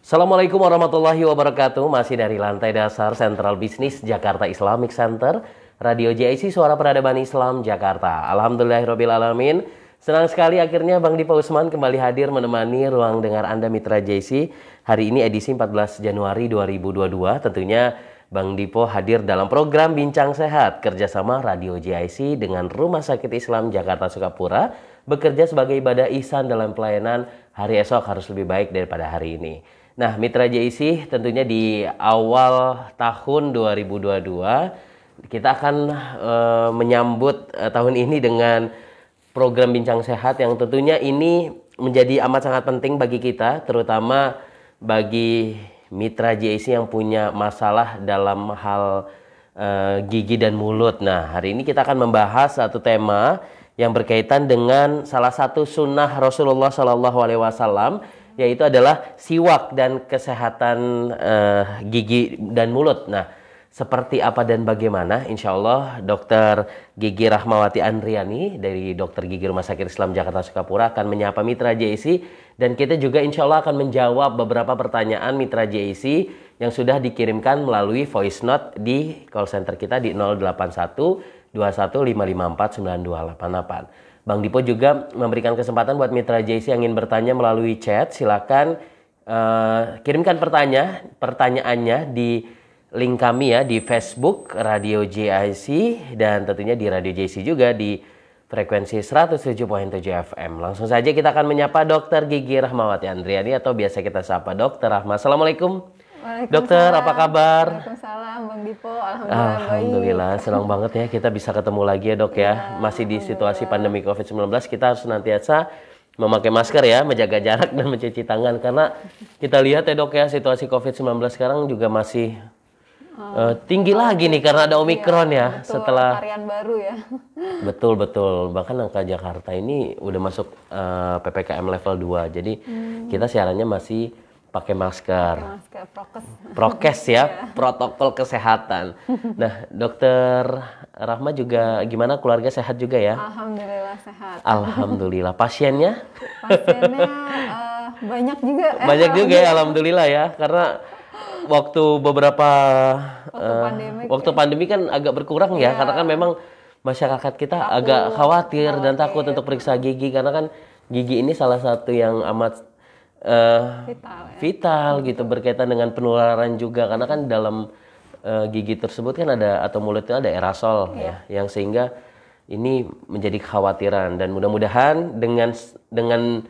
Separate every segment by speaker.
Speaker 1: Assalamualaikum warahmatullahi wabarakatuh. Masih dari lantai dasar Sentral Bisnis Jakarta Islamic Center, Radio JIC Suara Peradaban Islam Jakarta. Alhamdulillahirrabbilalamin. Senang sekali akhirnya Bang Dipa Usman kembali hadir menemani ruang dengar Anda Mitra JIC. Hari ini edisi 14 Januari 2022. Tentunya Bang Dipo hadir dalam program Bincang Sehat kerjasama Radio JIC dengan Rumah Sakit Islam Jakarta Sukapura, bekerja sebagai ibadah ihsan dalam pelayanan hari esok harus lebih baik daripada hari ini. Nah, Mitra JIC tentunya di awal tahun 2022 kita akan menyambut tahun ini dengan program Bincang Sehat yang tentunya ini menjadi amat sangat penting bagi kita, terutama bagi Mitra JIC yang punya masalah dalam hal gigi dan mulut. Nah, hari ini kita akan membahas satu tema yang berkaitan dengan salah satu sunnah Rasulullah SAW, yaitu adalah siwak dan kesehatan gigi dan mulut. Nah, seperti apa dan bagaimana? Insya Allah Dr. Gigi Rahmawati Andriani dari Dokter Gigi Rumah Sakit Islam Jakarta Sukapura akan menyapa Mitra JIC, dan kita juga insya Allah akan menjawab beberapa pertanyaan Mitra JIC yang sudah dikirimkan melalui voice note di call center kita di 081 21 554 9288. Bang Dipo juga memberikan kesempatan buat Mitra JIC yang ingin bertanya melalui chat. Silakan kirimkan pertanyaannya di link kami ya di Facebook Radio JIC, dan tentunya di Radio JIC juga di frekuensi 107.7 FM. Langsung saja kita akan menyapa Dr. Gigi Rahmawati Andriani atau biasa kita sapa Dr. Rahma. Assalamualaikum. Dokter, apa kabar?
Speaker 2: Waalaikumsalam, Bang Dipo.
Speaker 1: Alhamdulillah, baik. Senang banget ya kita bisa ketemu lagi ya dok ya. Masih di situasi pandemi COVID-19, kita harus senantiasa memakai masker ya, menjaga jarak dan mencuci tangan. Karena kita lihat ya dok ya, situasi COVID-19 sekarang juga masih tinggi lagi nih karena ada Omikron ya.
Speaker 2: Betul,
Speaker 1: setelah
Speaker 2: varian baru ya.
Speaker 1: Betul. Bahkan angka Jakarta ini udah masuk PPKM level 2. Jadi kita siarannya masih pakai masker, prokes ya, protokol kesehatan. Nah, Dokter Rahma juga gimana, keluarga sehat juga ya?
Speaker 2: Alhamdulillah sehat.
Speaker 1: Alhamdulillah. Pasiennya?
Speaker 2: Pasiennya banyak juga.
Speaker 1: Banyak juga ya, alhamdulillah ya. Karena waktu beberapa waktu pandemi kan agak berkurang ya, karena kan memang masyarakat kita agak khawatir dan takut untuk periksa gigi, karena kan gigi ini salah satu yang amat vital gitu, berkaitan dengan penularan juga, karena kan dalam gigi tersebut kan ada, atau mulut itu ada aerosol ya, yang sehingga ini menjadi kekhawatiran. Dan mudah-mudahan dengan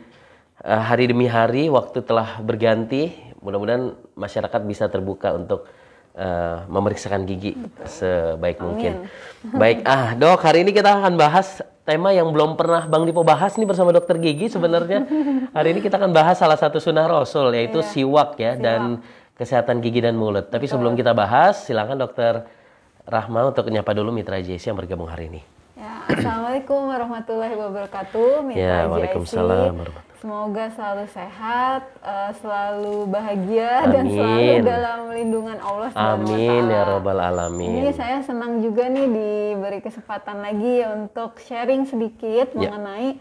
Speaker 1: hari demi hari waktu telah berganti, mudah-mudahan masyarakat bisa terbuka untuk memeriksakan gigi sebaik mungkin. Baik, dok, hari ini kita akan bahas tema yang belum pernah Bang Dipo bahas nih bersama Dokter Gigi sebenarnya. Hari ini kita akan bahas salah satu sunnah Rasul, yaitu siwak ya, dan kesehatan gigi dan mulut. Tapi sebelum kita bahas, silakan Dokter Rahma untuk menyapa dulu Mitra JIC yang bergabung hari ini.
Speaker 2: Ya, Assalamualaikum warahmatullahi wabarakatuh.
Speaker 1: Ya, waalaikumsalam warahmatullahi.
Speaker 2: Semoga selalu sehat, selalu bahagia, dan selalu dalam lindungan Allah SWT.
Speaker 1: Amin ya Rabbal Alamin.
Speaker 2: Ini saya senang juga nih diberi kesempatan lagi untuk sharing sedikit mengenai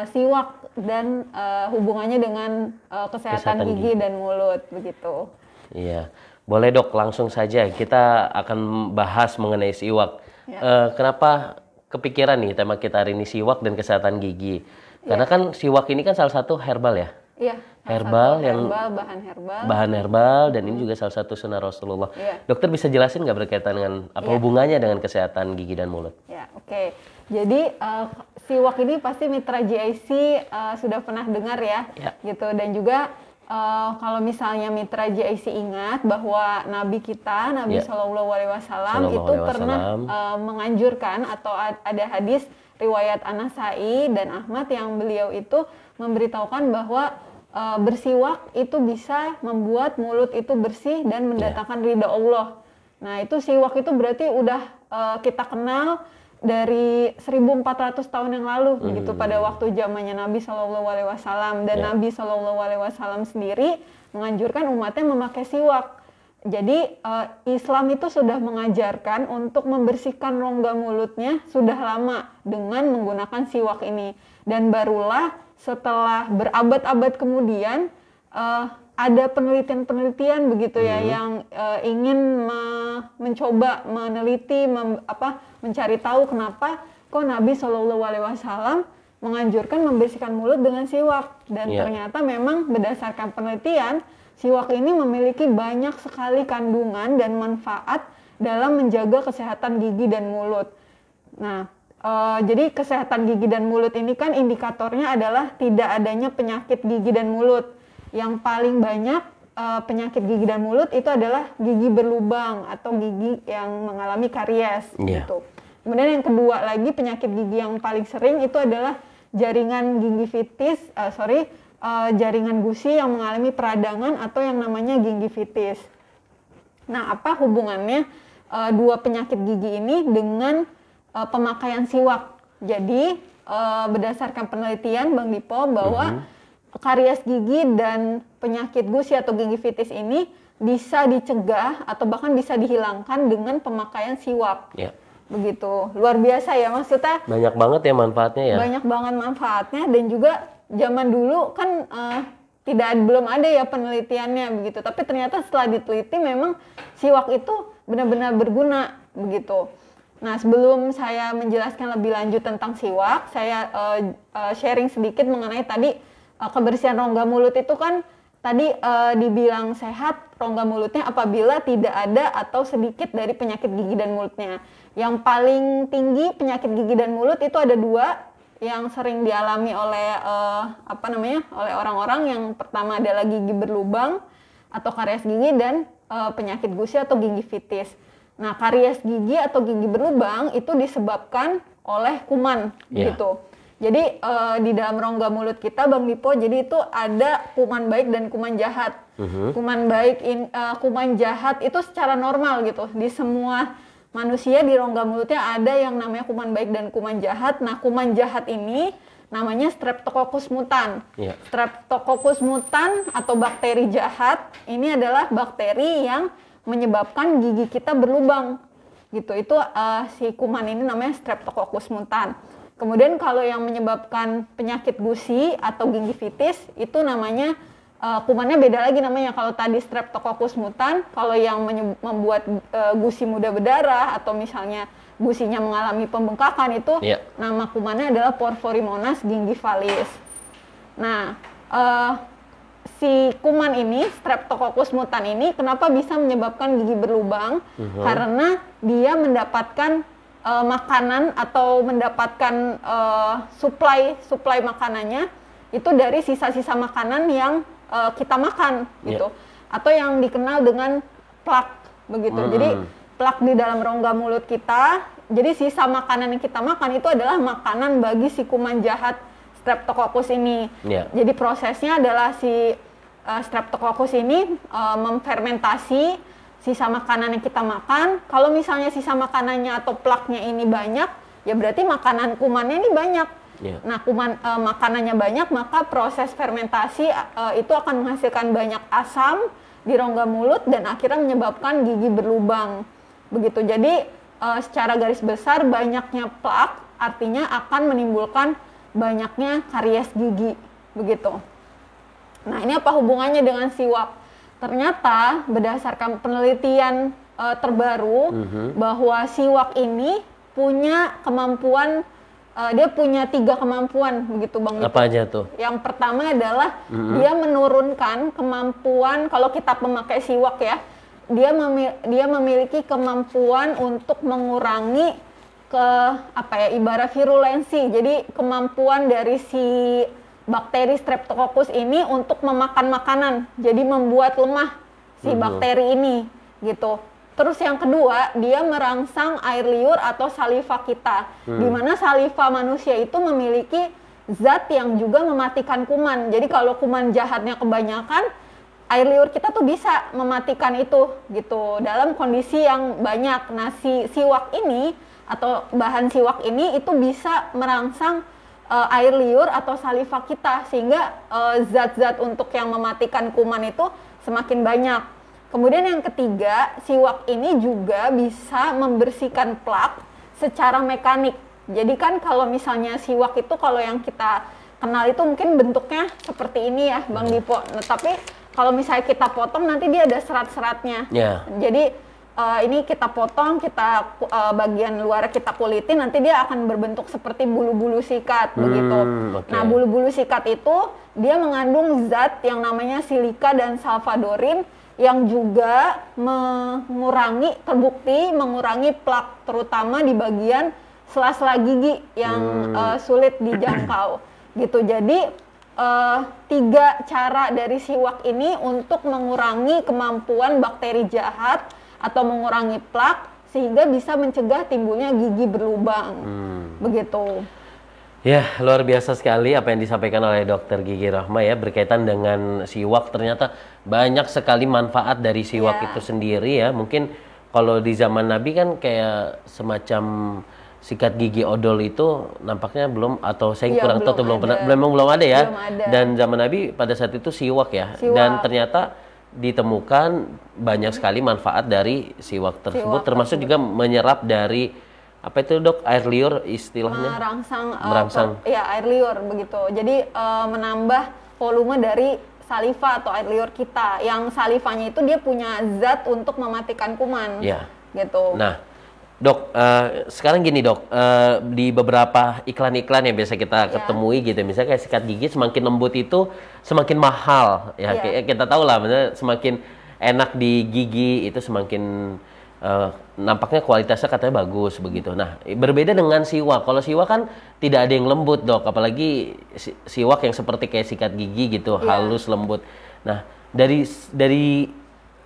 Speaker 2: siwak dan hubungannya dengan kesehatan gigi dan mulut begitu.
Speaker 1: Iya, boleh dok, langsung saja kita akan bahas mengenai siwak. Kenapa kepikiran nih tema kita hari ini siwak dan kesehatan gigi? Karena kan siwak ini kan salah satu herbal ya.
Speaker 2: Iya.
Speaker 1: Herbal yang
Speaker 2: bahan
Speaker 1: herbal, dan ini juga salah satu sunnah Rasulullah. Dokter bisa jelasin nggak berkaitan dengan apa hubungannya dengan kesehatan gigi dan mulut?
Speaker 2: Ya, oke. Jadi siwak ini pasti Mitra JIC sudah pernah dengar ya, gitu. Dan juga kalau misalnya Mitra JIC ingat bahwa Nabi kita, Nabi Shallallahu Alaihi Wasallam itu pernah menganjurkan, atau ada hadis riwayat An-Nasai dan Ahmad yang beliau itu memberitahukan bahwa bersiwak itu bisa membuat mulut itu bersih dan mendatangkan ridha Allah. Nah, itu siwak itu berarti udah kita kenal dari 1400 tahun yang lalu begitu, pada waktu zamannya Nabi Shallallahu Alaihi Wasallam. Dan Nabi Shallallahu Alaihi Wasallam sendiri menganjurkan umatnya memakai siwak. Jadi Islam itu sudah mengajarkan untuk membersihkan rongga mulutnya sudah lama dengan menggunakan siwak ini. Dan barulah setelah berabad-abad kemudian ada penelitian-penelitian begitu ya yang ingin mencoba meneliti, mencari tahu kenapa kok Nabi Shallallahu Alaihi Wasallam menganjurkan membersihkan mulut dengan siwak. Dan ternyata memang berdasarkan penelitian, siwak ini memiliki banyak sekali kandungan dan manfaat dalam menjaga kesehatan gigi dan mulut. Nah, jadi kesehatan gigi dan mulut ini kan indikatornya adalah tidak adanya penyakit gigi dan mulut. Yang paling banyak penyakit gigi dan mulut itu adalah gigi berlubang atau gigi yang mengalami karies gitu. Kemudian yang kedua lagi penyakit gigi yang paling sering itu adalah jaringan gingivitis, jaringan gusi yang mengalami peradangan atau yang namanya gingivitis. Nah, apa hubungannya dua penyakit gigi ini dengan pemakaian siwak? Jadi berdasarkan penelitian Bang Dipo bahwa karies gigi dan penyakit gusi atau gingivitis ini bisa dicegah atau bahkan bisa dihilangkan dengan pemakaian siwak. Begitu. Luar biasa ya, maksudnya.
Speaker 1: Banyak banget ya manfaatnya ya.
Speaker 2: Banyak banget manfaatnya, dan juga zaman dulu kan belum ada ya penelitiannya begitu. Tapi ternyata setelah diteliti memang siwak itu benar-benar berguna begitu. Nah, sebelum saya menjelaskan lebih lanjut tentang siwak, saya sharing sedikit mengenai tadi kebersihan rongga mulut itu kan tadi dibilang sehat rongga mulutnya apabila tidak ada atau sedikit dari penyakit gigi dan mulutnya. Yang paling tinggi penyakit gigi dan mulut itu ada dua yang sering dialami oleh oleh orang-orang. Yang pertama adalah gigi berlubang atau karies gigi dan penyakit gusi atau gingivitis. Nah, karies gigi atau gigi berlubang itu disebabkan oleh kuman gitu. Jadi di dalam rongga mulut kita Bang Dipo, jadi itu ada kuman baik dan kuman jahat. Kuman jahat itu secara normal gitu. Di semua manusia di rongga mulutnya ada yang namanya kuman baik dan kuman jahat. Nah, kuman jahat ini namanya Streptococcus mutan. Streptococcus mutan atau bakteri jahat ini adalah bakteri yang menyebabkan gigi kita berlubang. Gitu. Itu si kuman ini namanya Streptococcus mutan. Kemudian kalau yang menyebabkan penyakit gusi atau gingivitis itu namanya kumannya beda lagi namanya. Kalau tadi Streptococcus mutan, kalau yang membuat gusi mudah berdarah atau misalnya gusinya mengalami pembengkakan itu nama kumannya adalah Porphyromonas gingivalis. Nah, si kuman ini Streptococcus mutan ini kenapa bisa menyebabkan gigi berlubang? Karena dia mendapatkan makanan atau mendapatkan suplai makanannya itu dari sisa-sisa makanan yang kita makan gitu, atau yang dikenal dengan plak begitu. Jadi plak di dalam rongga mulut kita, jadi sisa makanan yang kita makan itu adalah makanan bagi si kuman jahat Streptococcus ini. Jadi prosesnya adalah si Streptococcus ini memfermentasi sisa makanan yang kita makan. Kalau misalnya sisa makanannya atau plaknya ini banyak, ya berarti makanan kumannya ini banyak. Nah, makanannya banyak, maka proses fermentasi itu akan menghasilkan banyak asam di rongga mulut dan akhirnya menyebabkan gigi berlubang. Begitu. Jadi secara garis besar banyaknya plak artinya akan menimbulkan banyaknya karies gigi. Begitu. Nah, ini apa hubungannya dengan siwak? Ternyata berdasarkan penelitian terbaru bahwa siwak ini punya kemampuan, dia punya 3 kemampuan begitu Bang.
Speaker 1: Apa aja tuh?
Speaker 2: Yang pertama adalah dia menurunkan kemampuan, kalau kita pemakai siwak ya, dia memiliki kemampuan untuk mengurangi ibarat virulensi. Jadi kemampuan dari si bakteri Streptococcus ini untuk memakan makanan, jadi membuat lemah si bakteri ini gitu. Terus yang kedua, dia merangsang air liur atau saliva kita, di mana saliva manusia itu memiliki zat yang juga mematikan kuman. Jadi kalau kuman jahatnya kebanyakan, air liur kita tuh bisa mematikan itu gitu dalam kondisi yang banyak. Nah, si siwak ini atau bahan siwak ini itu bisa merangsang air liur atau saliva kita sehingga zat-zat untuk yang mematikan kuman itu semakin banyak. Kemudian yang ketiga, siwak ini juga bisa membersihkan plak secara mekanik. Jadi kan kalau misalnya siwak itu kalau yang kita kenal itu mungkin bentuknya seperti ini ya Bang Dipo. Nah, tapi kalau misalnya kita potong nanti dia ada serat-seratnya.
Speaker 1: Yeah.
Speaker 2: Jadi ini kita potong, kita bagian luar kita kulitin, nanti dia akan berbentuk seperti bulu-bulu sikat begitu.
Speaker 1: Okay.
Speaker 2: Nah, bulu-bulu sikat itu dia mengandung zat yang namanya silika dan salvadorin yang juga terbukti mengurangi plak, terutama di bagian sela-sela gigi yang sulit dijangkau gitu. Jadi 3 cara dari siwak ini untuk mengurangi kemampuan bakteri jahat atau mengurangi plak sehingga bisa mencegah timbulnya gigi berlubang begitu.
Speaker 1: Ya, luar biasa sekali apa yang disampaikan oleh Dokter Gigi Rahma ya berkaitan dengan siwak. Ternyata banyak sekali manfaat dari siwak itu sendiri ya. Mungkin kalau di zaman Nabi kan kayak semacam sikat gigi odol itu nampaknya belum, atau saya kurang tahu, belum ada ya.
Speaker 2: Belum ada.
Speaker 1: Dan zaman Nabi pada saat itu siwak ya. Dan ternyata ditemukan banyak sekali manfaat dari siwak tersebut, termasuk juga menyerap dari apa itu dok, air liur istilahnya?
Speaker 2: Merangsang. Ya, air liur begitu. Jadi menambah volume dari saliva atau air liur kita. Yang salivanya itu dia punya zat untuk mematikan kuman.
Speaker 1: Ya.
Speaker 2: Gitu.
Speaker 1: Nah, dok, sekarang gini dok, di beberapa iklan-iklan yang biasa kita ketemui gitu, misalnya kayak sikat gigi semakin lembut itu semakin mahal. Ya, kayak kita tahu lah, semakin enak di gigi itu semakin nampaknya kualitasnya katanya bagus begitu. Nah, berbeda dengan siwak. Kalau siwak kan tidak ada yang lembut dok, apalagi siwak yang seperti kayak sikat gigi gitu, halus lembut. Nah, dari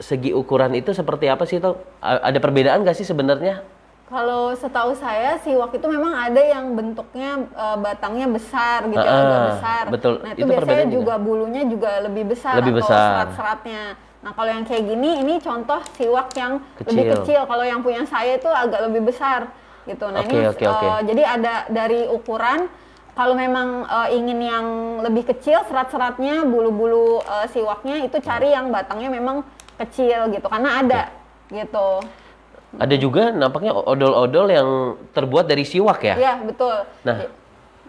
Speaker 1: segi ukuran itu seperti apa sih dok? Ada perbedaan nggak sih sebenarnya?
Speaker 2: Kalau setahu saya siwak itu memang ada yang bentuknya batangnya besar gitu, agak besar.
Speaker 1: Betul.
Speaker 2: Nah itu biasanya juga bulunya juga lebih besar atau serat-seratnya. Nah kalau yang kayak gini, ini contoh siwak yang lebih kecil. Kalau yang punya saya itu agak lebih besar gitu. Nah jadi ada dari ukuran. Kalau memang ingin yang lebih kecil, serat-seratnya, bulu-bulu siwaknya itu cari yang batangnya memang kecil gitu, karena ada gitu.
Speaker 1: Ada juga nampaknya odol-odol yang terbuat dari siwak ya?
Speaker 2: Iya betul.
Speaker 1: Nah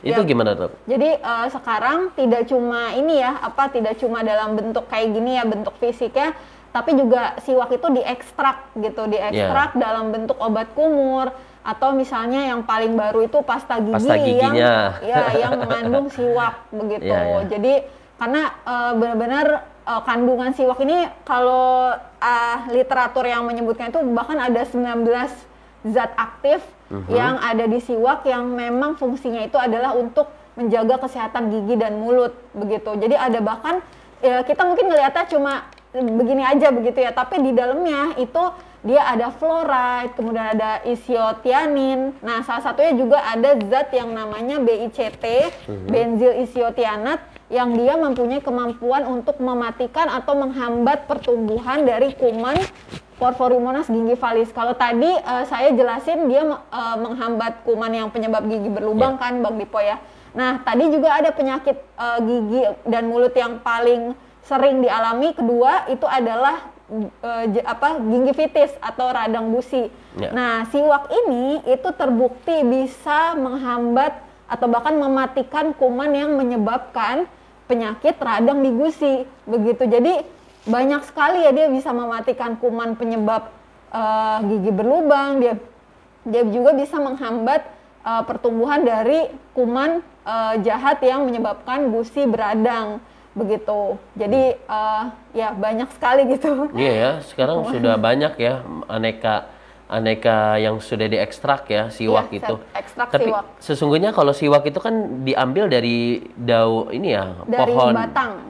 Speaker 1: itu gimana dok?
Speaker 2: Jadi sekarang tidak cuma ini ya, tidak cuma dalam bentuk kayak gini ya, bentuk fisiknya, tapi juga siwak itu diekstrak gitu, diekstrak dalam bentuk obat kumur, atau misalnya yang paling baru itu pasta gigi yang mengandung siwak begitu. Jadi karena benar-benar kandungan siwak ini kalau literatur yang menyebutkan itu bahkan ada 19 zat aktif yang ada di siwak yang memang fungsinya itu adalah untuk menjaga kesehatan gigi dan mulut begitu. Jadi ada bahkan kita mungkin ngelihatnya cuma begini aja begitu ya, tapi di dalamnya itu dia ada fluoride, kemudian ada isiotianin. Nah, salah satunya juga ada zat yang namanya BICT, benzil isiotianat, yang dia mempunyai kemampuan untuk mematikan atau menghambat pertumbuhan dari kuman Porphyromonas gingivalis. Kalau tadi saya jelasin dia menghambat kuman yang penyebab gigi berlubang kan Bang Dipo ya. Nah, tadi juga ada penyakit gigi dan mulut yang paling sering dialami, kedua itu adalah gingivitis atau radang gusi. Nah, siwak ini itu terbukti bisa menghambat atau bahkan mematikan kuman yang menyebabkan penyakit radang di gusi begitu. Jadi banyak sekali ya dia bisa mematikan kuman penyebab gigi berlubang. Dia juga bisa menghambat pertumbuhan dari kuman jahat yang menyebabkan gusi beradang begitu. Jadi ya banyak sekali gitu.
Speaker 1: Iya ya, sekarang sudah banyak ya aneka yang sudah diekstrak ya siwak itu. Tapi siwak. Sesungguhnya kalau siwak itu kan diambil dari daun ini ya,
Speaker 2: dari
Speaker 1: pohon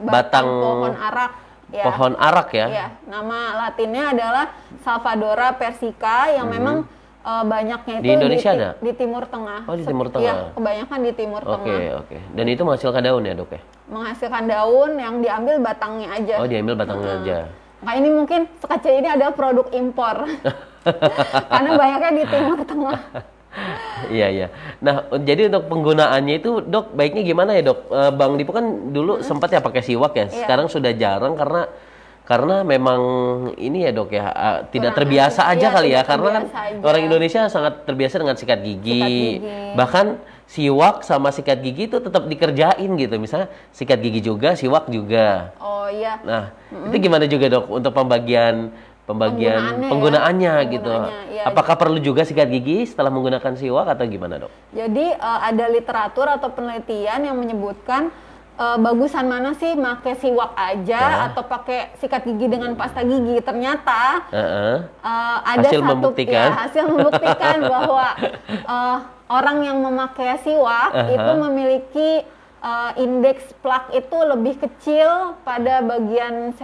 Speaker 2: batang pohon arak. Ya.
Speaker 1: Pohon arak ya?
Speaker 2: Iya, nama latinnya adalah Salvadora persica yang memang banyaknya itu
Speaker 1: di Indonesia ada?
Speaker 2: Di Timur Tengah.
Speaker 1: Oh, di Timur Tengah.
Speaker 2: Iya, kebanyakan di Timur Tengah.
Speaker 1: Oke. Dan itu menghasilkan daun ya, Dok ya?
Speaker 2: Menghasilkan daun yang diambil batangnya aja.
Speaker 1: Oh, diambil batangnya aja.
Speaker 2: Nah, ini mungkin sekecil ini adalah produk impor. Karena banyaknya di Timur Tengah.
Speaker 1: Iya. Nah, jadi untuk penggunaannya itu, Dok, baiknya gimana ya, Dok? Bang Dipo kan dulu sempat ya pakai siwak ya. Sekarang sudah jarang karena memang ini ya, Dok ya, tidak terbiasa aja kali ya, karena kan orang Indonesia sangat terbiasa dengan sikat gigi. Bahkan siwak sama sikat gigi itu tetap dikerjain gitu. Misalnya sikat gigi juga, siwak juga.
Speaker 2: Oh iya.
Speaker 1: Nah, itu gimana juga dok untuk penggunaannya gitu.
Speaker 2: Ya.
Speaker 1: Apakah perlu juga sikat gigi setelah menggunakan siwak atau gimana dok?
Speaker 2: Jadi ada literatur atau penelitian yang menyebutkan bagusan mana sih pakai siwak aja atau pakai sikat gigi dengan pasta gigi. Ternyata ada
Speaker 1: hasil
Speaker 2: membuktikan bahwa orang yang memakai siwak itu memiliki indeks plak itu lebih kecil pada bagian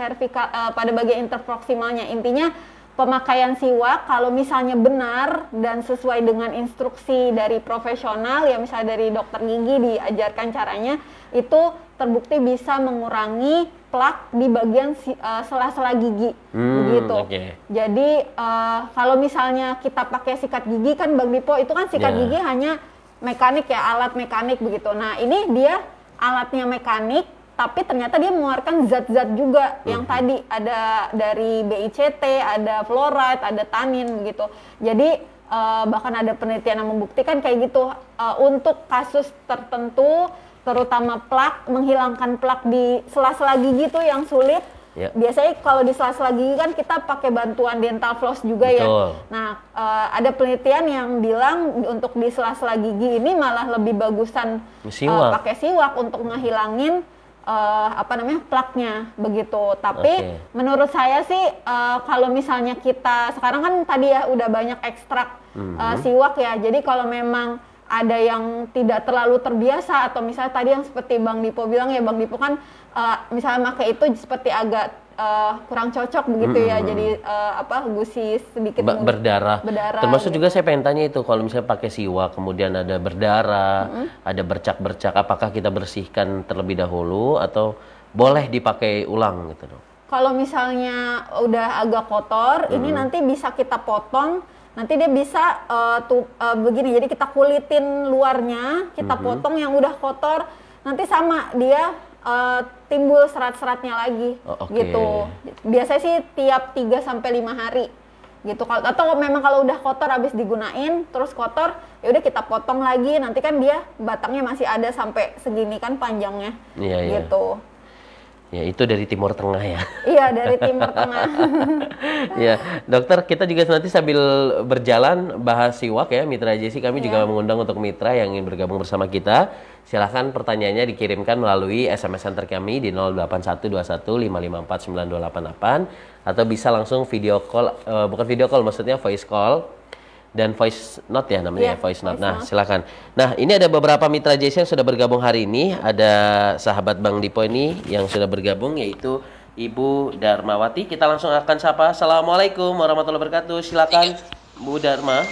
Speaker 2: pada bagian interproksimalnya. Intinya pemakaian siwak kalau misalnya benar dan sesuai dengan instruksi dari profesional, ya misalnya dari dokter gigi diajarkan caranya, itu terbukti bisa mengurangi plak di bagian sela-sela gigi, begitu. Okay. Jadi kalau misalnya kita pakai sikat gigi kan Bang Dipo, itu kan sikat gigi hanya mekanik ya, alat mekanik begitu. Nah ini dia alatnya mekanik, tapi ternyata dia mengeluarkan zat-zat juga yang tadi ada dari BICT, ada fluoride, ada tanin begitu. Jadi bahkan ada penelitian yang membuktikan kayak gitu untuk kasus tertentu, terutama plak, menghilangkan plak di sela-sela gigi tuh yang sulit. Biasanya kalau di sela-sela gigi kan kita pakai bantuan dental floss juga. Betul. Ya. Nah, ada penelitian yang bilang untuk di sela-sela gigi ini malah lebih bagusan pakai siwak untuk ngehilangin plaknya begitu. Tapi menurut saya sih kalau misalnya kita sekarang kan tadi ya udah banyak ekstrak siwak ya. Jadi kalau memang ada yang tidak terlalu terbiasa atau misalnya tadi yang seperti Bang Dipo bilang ya, Bang Dipo kan misalnya pakai itu seperti agak kurang cocok begitu ya, jadi gusi sedikit
Speaker 1: berdarah. Termasuk gitu. Juga saya pengen tanya itu kalau misalnya pakai siwak kemudian ada berdarah, ada bercak-bercak, apakah kita bersihkan terlebih dahulu atau boleh dipakai ulang gitu dong?
Speaker 2: Kalau misalnya udah agak kotor, ini nanti bisa kita potong. Nanti dia bisa begini, jadi kita kulitin luarnya, kita potong yang udah kotor, nanti sama dia timbul serat-seratnya lagi, gitu. Biasanya sih tiap 3-5 hari, gitu. Atau memang kalau udah kotor habis digunain, terus kotor, ya udah kita potong lagi, nanti kan dia batangnya masih ada sampai segini kan panjangnya, gitu.
Speaker 1: Ya itu dari Timur Tengah ya.
Speaker 2: Iya dari Timur Tengah.
Speaker 1: Ya dokter, kita juga nanti sambil berjalan bahas siwak ya Mitra JC, kami juga mengundang untuk mitra yang ingin bergabung bersama kita. Silahkan pertanyaannya dikirimkan melalui SMS center kami di 081215549288 atau bisa langsung video call, bukan video call maksudnya voice call dan voice note ya namanya, voice note. Nah, silakan. Nah, ini ada beberapa mitra JC yang sudah bergabung hari ini. Ada sahabat Bang Dipo ini yang sudah bergabung, yaitu Ibu Darmawati. Kita langsung akan sapa. Assalamualaikum warahmatullahi wabarakatuh. Silakan Bu Darma.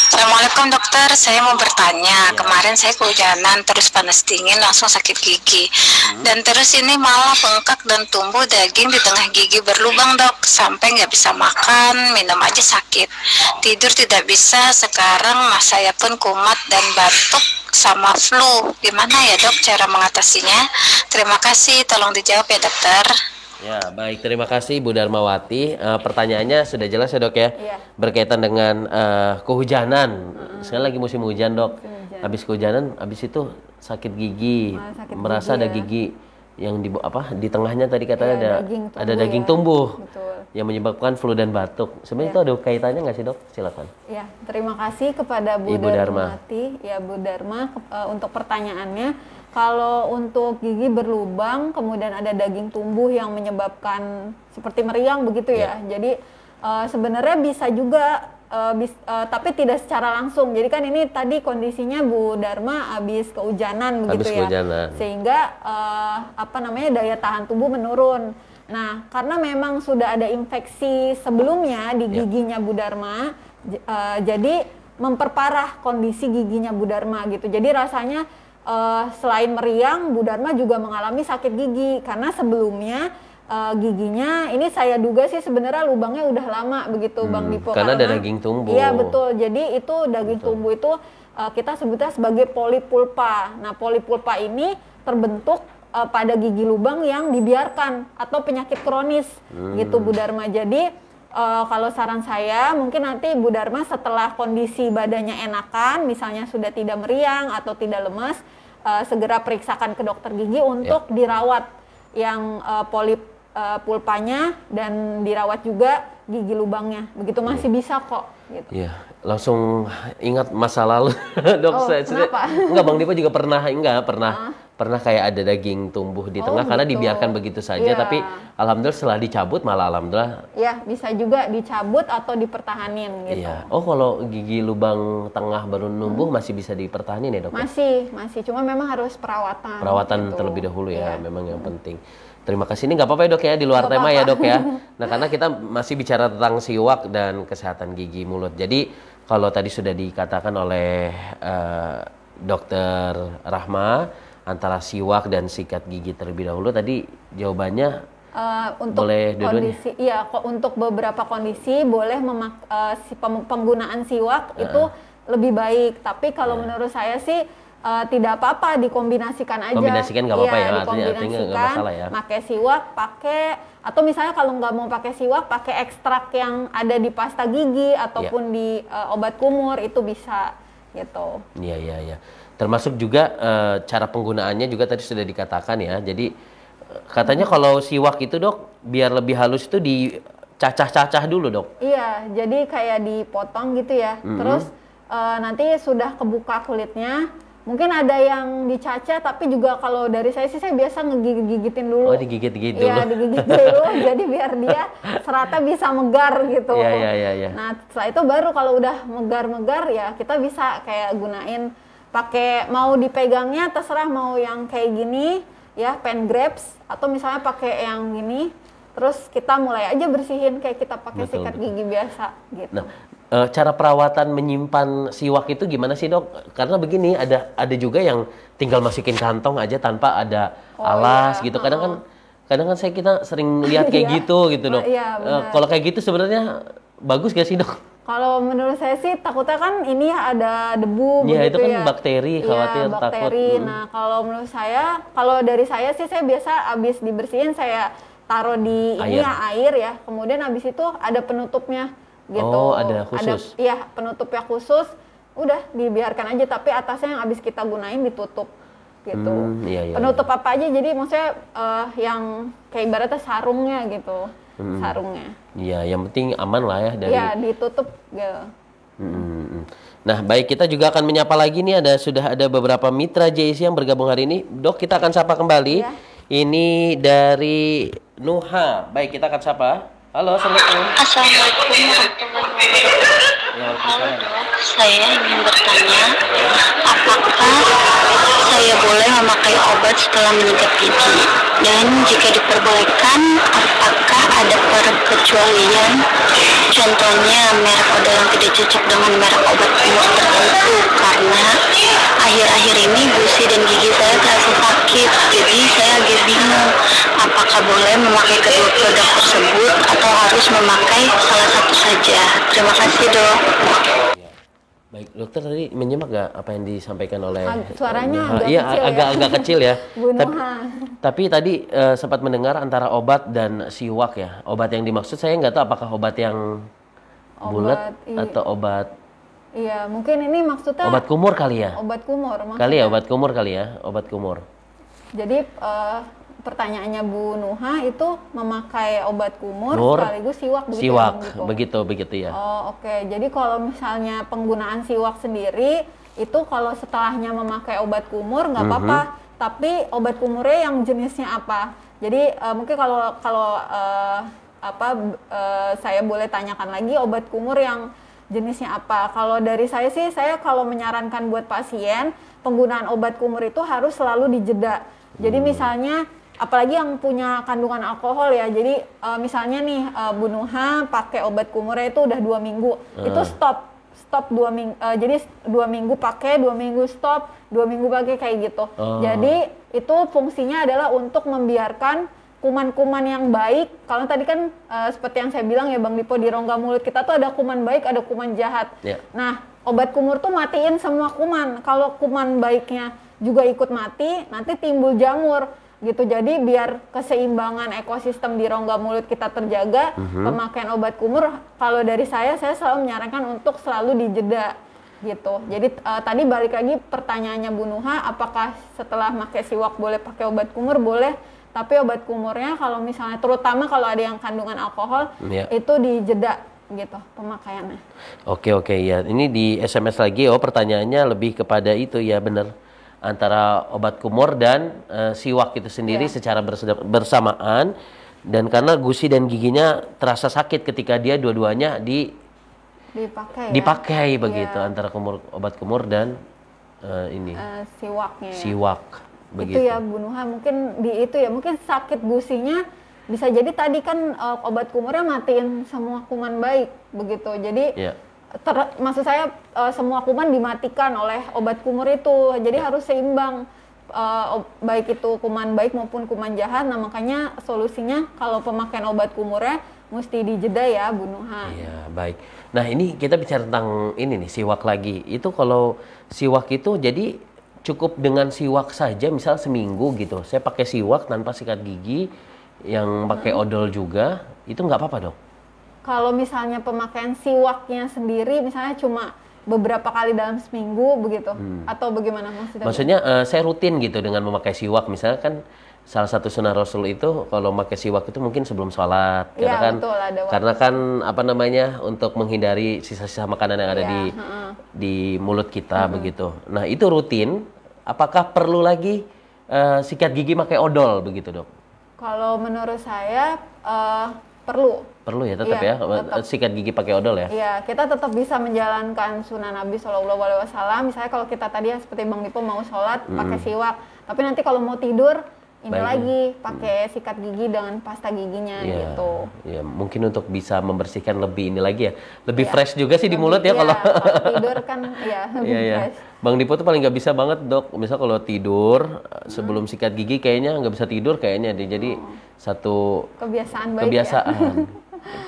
Speaker 3: Assalamualaikum dokter, saya mau bertanya. Kemarin saya kehujanan terus panas dingin langsung sakit gigi, dan terus ini malah bengkak dan tumbuh daging di tengah gigi berlubang dok, sampai nggak bisa makan, minum aja sakit, tidur tidak bisa. Sekarang mas saya pun kumat dan batuk sama flu. Gimana ya dok cara mengatasinya? Terima kasih, tolong dijawab ya dokter.
Speaker 1: Ya, baik. Terima kasih Bu Darmawati. Pertanyaannya sudah jelas ya dok ya? Berkaitan dengan kehujanan. Sekarang lagi musim hujan dok. Habis kehujanan, habis itu sakit gigi. Merasa ada gigi yang di tengahnya tadi katanya ada daging tumbuh. Betul. Yang menyebabkan flu dan batuk. Sebenarnya itu ada kaitannya nggak sih dok? Silakan.
Speaker 2: Ya, terima kasih kepada Bu Darmawati. Ya Bu Darma untuk pertanyaannya. Kalau untuk gigi berlubang, kemudian ada daging tumbuh yang menyebabkan seperti meriang begitu ya. Jadi sebenarnya bisa juga, tapi tidak secara langsung. Jadi kan ini tadi kondisinya Bu Darma habis kehujanan begitu ya. Sehingga daya tahan tubuh menurun. Nah, karena memang sudah ada infeksi sebelumnya di giginya Bu Darma, jadi memperparah kondisi giginya Bu Darma gitu. Jadi rasanya selain meriang, Bu Darma juga mengalami sakit gigi karena sebelumnya giginya ini saya duga sih sebenarnya lubangnya udah lama begitu Bang Dipo.
Speaker 1: Karena ada daging tumbuh.
Speaker 2: Iya betul. Jadi itu daging tumbuh itu kita sebutnya sebagai polipulpa. Nah polipulpa ini terbentuk pada gigi lubang yang dibiarkan atau penyakit kronis gitu Bu Darma. Jadi kalau saran saya mungkin nanti Bu Dharma setelah kondisi badannya enakan, misalnya sudah tidak meriang atau tidak lemes, segera periksakan ke dokter gigi untuk dirawat yang polip pulpanya dan dirawat juga gigi lubangnya. Begitu masih bisa kok. Gitu.
Speaker 1: Iya, langsung ingat masa lalu, dok.
Speaker 2: Kenapa?
Speaker 1: Enggak, Bang Dipo juga pernah kayak ada daging tumbuh di tengah karena dibiarkan begitu saja, tapi alhamdulillah setelah dicabut malah alhamdulillah.
Speaker 2: Ya, bisa juga dicabut atau dipertahanin gitu.
Speaker 1: Iya. Oh, kalau gigi lubang tengah baru numbuh masih bisa dipertahanin ya, dok?
Speaker 2: Masih, cuma memang harus perawatan.
Speaker 1: Perawatan
Speaker 2: gitu.
Speaker 1: terlebih dahulu ya, memang yang penting. Terima kasih. Ini nggak apa-apa ya, dok ya, di luar tema ya, dok ya. Nah, karena kita masih bicara tentang siwak dan kesehatan gigi mulut. Jadi kalau tadi sudah dikatakan oleh Dokter Rahma, antara siwak dan sikat gigi terlebih dahulu, tadi jawabannya
Speaker 2: untuk
Speaker 1: boleh
Speaker 2: kondisi, iya, untuk beberapa kondisi boleh penggunaan siwak itu lebih baik. Tapi kalau menurut saya sih tidak apa-apa, dikombinasikan aja.
Speaker 1: Kombinasikan nggak apa-apa ya, artinya nggak masalah ya.
Speaker 2: Pakai siwak, atau misalnya kalau nggak mau pakai siwak, pakai ekstrak yang ada di pasta gigi ataupun di obat kumur, itu bisa gitu.
Speaker 1: Iya. Termasuk juga cara penggunaannya juga tadi sudah dikatakan ya. Jadi katanya kalau siwak itu, dok, biar lebih halus itu dicacah-cacah dulu, dok.
Speaker 2: Iya, jadi kayak dipotong gitu ya. Terus nanti sudah kebuka kulitnya. Mungkin ada yang dicacah, tapi juga kalau dari saya sih, saya biasa ngegigit-gigitin dulu.
Speaker 1: Oh, digigit-gigit dulu.
Speaker 2: Iya, digigit dulu. Jadi biar dia seratnya bisa megar gitu.
Speaker 1: Iya.
Speaker 2: Nah, setelah itu baru kalau udah megar-megar ya kita bisa kayak gunain pakai, mau dipegangnya terserah, mau yang kayak gini ya, pen grabs, atau misalnya pakai yang gini. Terus kita mulai aja bersihin kayak kita pakai sikat gigi biasa gitu.
Speaker 1: Nah, cara perawatan menyimpan siwak itu gimana sih, dok? Karena begini, ada juga yang tinggal masukin kantong aja tanpa ada alas gitu. Kadang kan kita sering lihat kayak gitu dok. Kalau kayak gitu sebenarnya bagus gak sih, dok?
Speaker 2: Kalau menurut saya sih takutnya kan ini ada debu
Speaker 1: begitu ya. Itu kan
Speaker 2: ya.
Speaker 1: bakteri, khawatir
Speaker 2: bakteri.
Speaker 1: takut.
Speaker 2: Nah, kalau menurut saya, kalau dari saya sih, saya biasa abis dibersihin saya taruh di air ya. Kemudian abis itu ada penutupnya gitu.
Speaker 1: Oh, ada khusus.
Speaker 2: Iya, penutupnya khusus. Udah dibiarkan aja, tapi atasnya yang abis kita gunain ditutup gitu. Penutup apa aja, jadi maksudnya yang kayak ibaratnya sarungnya gitu. Sarungnya.
Speaker 1: Iya, yang penting aman lah ya dari.
Speaker 2: Iya, ditutup gitu.
Speaker 1: Nah, baik, kita juga akan menyapa lagi nih, sudah ada beberapa mitra JIC yang bergabung hari ini. Dok, kita akan sapa kembali.
Speaker 2: Iya.
Speaker 1: Ini dari Nuha. Baik, kita akan sapa. Halo, Assalamualaikum.
Speaker 3: Assalamualaikum warahmatullahi wabarakatuh. Halo dok, saya ingin bertanya, apakah saya boleh memakai obat setelah menyikat gigi? Dan jika diperbolehkan, apakah ada perkecualian? Contohnya merek obat yang tidak cocok dengan merek obat kumur tertentu, karena akhir-akhir ini gusi dan gigi saya terasa sakit, jadi saya agak bingung apakah boleh memakai kedua produk tersebut atau harus memakai salah satu saja. Terima kasih, dok.
Speaker 1: Baik, dokter tadi menyimak gak apa yang disampaikan oleh
Speaker 2: suaranya
Speaker 1: agak kecil ya.
Speaker 2: Tapi
Speaker 1: tadi sempat mendengar antara obat dan siwak ya. Obat yang dimaksud saya nggak tahu apakah obat yang bulat atau obat.
Speaker 2: Iya, mungkin ini maksudnya
Speaker 1: obat kumur kali ya.
Speaker 2: Obat kumur maksudnya.
Speaker 1: Kali ya, obat kumur.
Speaker 2: Jadi pertanyaannya Bu Nuha itu memakai obat kumur sekaligus siwak begitu
Speaker 1: begitu ya.
Speaker 2: Oh, oke. Jadi kalau misalnya penggunaan siwak sendiri itu kalau setelahnya memakai obat kumur nggak apa-apa, tapi obat kumurnya yang jenisnya apa? Jadi mungkin kalau saya boleh tanyakan lagi obat kumur yang jenisnya apa? Kalau dari saya sih, saya kalau menyarankan buat pasien penggunaan obat kumur itu harus selalu dijeda. Jadi misalnya apalagi yang punya kandungan alkohol ya, jadi misalnya nih Bu Nuha pakai obat kumurnya itu udah 2 minggu, itu stop 2 minggu, jadi 2 minggu pakai, 2 minggu stop, 2 minggu pakai kayak gitu. Jadi itu fungsinya adalah untuk membiarkan kuman-kuman yang baik. Kalau tadi kan seperti yang saya bilang ya Bang Dipo, di rongga mulut kita tuh ada kuman baik, ada kuman jahat. Nah, obat kumur tuh matiin semua kuman. Kalau kuman baiknya juga ikut mati, nanti timbul jamur. gitu. Jadi biar keseimbangan ekosistem di rongga mulut kita terjaga, pemakaian obat kumur kalau dari saya selalu menyarankan untuk selalu dijeda gitu. Jadi tadi balik lagi pertanyaannya Bu Nuha, apakah setelah pakai siwak boleh pakai obat kumur? Boleh, tapi obat kumurnya kalau misalnya terutama kalau ada yang kandungan alkohol itu dijeda gitu pemakaiannya.
Speaker 1: Oke ya, ini di SMS lagi pertanyaannya lebih kepada itu ya, benar, antara obat kumur dan siwak itu sendiri secara bersamaan, dan karena gusi dan giginya terasa sakit ketika dia dua-duanya dipakai begitu, antara obat kumur dan siwak begitu.
Speaker 2: Itu ya Bu Nuha, mungkin mungkin sakit gusinya bisa jadi tadi kan obat kumurnya matiin semua kuman baik begitu. Jadi maksud saya semua kuman dimatikan oleh obat kumur itu. Jadi harus seimbang, baik itu kuman baik maupun kuman jahat. Nah makanya solusinya kalau pemakaian obat kumurnya mesti dijeda ya Bu Nuha.
Speaker 1: Iya, baik. Nah ini kita bicara tentang ini nih, siwak lagi. Itu kalau siwak itu jadi cukup dengan siwak saja, misal seminggu gitu, saya pakai siwak tanpa sikat gigi, yang pakai odol juga, itu nggak apa-apa dok?
Speaker 2: Kalau misalnya pemakaian siwaknya sendiri, misalnya cuma beberapa kali dalam seminggu begitu, atau bagaimana maksudnya?
Speaker 1: Maksudnya saya rutin gitu dengan memakai siwak, misalnya kan salah satu sunnah Rasul itu kalau memakai siwak itu mungkin sebelum sholat, karena kan apa namanya, untuk menghindari sisa-sisa makanan yang ada di mulut kita begitu. Nah itu rutin, apakah perlu lagi sikat gigi pakai odol begitu dok?
Speaker 2: Kalau menurut saya perlu
Speaker 1: ya, tetap tetap. Sikat gigi pakai odol ya?
Speaker 2: Iya, kita tetap bisa menjalankan sunnah Nabi SAW. Misalnya kalau kita tadi seperti Bang Dipo mau sholat pakai siwak, tapi nanti kalau mau tidur lagi pakai sikat gigi dengan pasta giginya gitu.
Speaker 1: Ya, mungkin untuk bisa membersihkan lebih lagi ya, lebih fresh juga sih di mulut ya kalau
Speaker 2: tidur kan lebih fresh.
Speaker 1: Bang Dipo tuh paling nggak bisa banget dok, misal kalau tidur sebelum sikat gigi kayaknya nggak bisa tidur kayaknya deh, jadi satu
Speaker 2: kebiasaan baik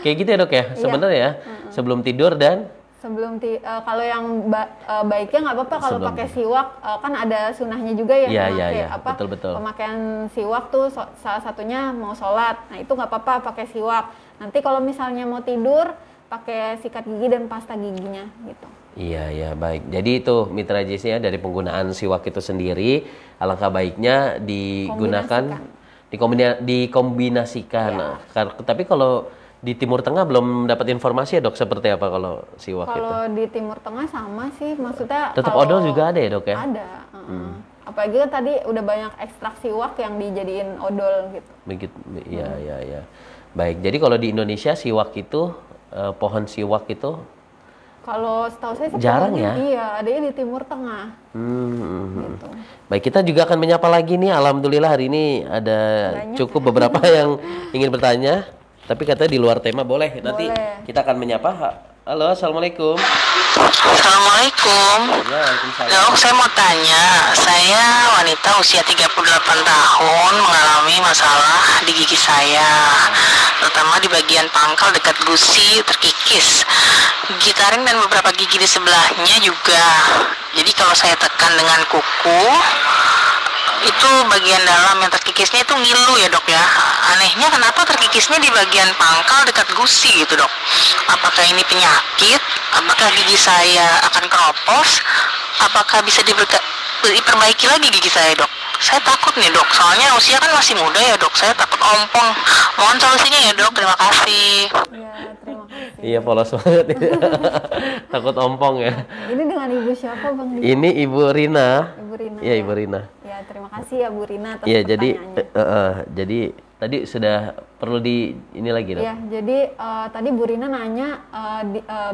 Speaker 1: kayak gitu ya dok ya sebenarnya ya, sebelum tidur dan
Speaker 2: kalau yang baiknya nggak apa-apa kalau pakai siwak, kan ada sunahnya juga ya,
Speaker 1: betul.
Speaker 2: Pemakaian siwak tuh salah satunya mau sholat, nah itu nggak apa-apa pakai siwak. Nanti kalau misalnya mau tidur pakai sikat gigi dan pasta giginya gitu.
Speaker 1: Iya, baik. Jadi itu mitra JC ya, dari penggunaan siwak itu sendiri, alangkah baiknya digunakan, dikombinasikan. Tapi kalau di Timur Tengah belum dapat informasi ya dok, seperti apa kalau siwak itu?
Speaker 2: Kalau di Timur Tengah sama sih, maksudnya
Speaker 1: tetap odol juga ada ya dok ya?
Speaker 2: Ada. Apalagi kan tadi udah banyak ekstrak siwak yang dijadiin odol gitu.
Speaker 1: Begitu, iya. Baik, jadi kalau di Indonesia siwak itu, pohon siwak itu
Speaker 2: kalau setahu saya
Speaker 1: jarang ya?
Speaker 2: Iya, adanya di Timur Tengah. Gitu.
Speaker 1: Baik, kita juga akan menyapa lagi nih. Alhamdulillah hari ini ada cukup beberapa yang ingin bertanya. Tapi katanya di luar tema boleh. Nanti kita akan menyapa. Halo, assalamualaikum.
Speaker 3: Assalamualaikum. Dok, saya mau tanya. Saya wanita usia 38 tahun mengalami masalah di gigi saya, terutama di bagian pangkal dekat gusi terkikis. Gigi taring dan beberapa gigi di sebelahnya juga. Jadi kalau saya tekan dengan kuku, itu bagian dalam yang terkikisnya itu ngilu ya dok ya. Anehnya kenapa terkikisnya di bagian pangkal dekat gusi gitu dok. Apakah ini penyakit? Apakah gigi saya akan keropos? Apakah bisa diperbaiki lagi gigi saya dok? Saya takut nih dok, soalnya usia kan masih muda ya dok. Saya takut ompong. Mohon solusinya ya dok, terima kasih.
Speaker 2: Terima kasih.
Speaker 1: Iya, polos banget. Takut ompong ya.
Speaker 2: Ini dengan ibu siapa Bang Dipo?
Speaker 1: Ini Ibu Rina.
Speaker 2: Iya,
Speaker 1: Ibu Rina.
Speaker 2: Ya, terima kasih ya Bu Rina atas
Speaker 1: pertanyaannya. Jadi tadi sudah perlu ini lagi dok.
Speaker 2: Iya, jadi tadi Bu Rina nanya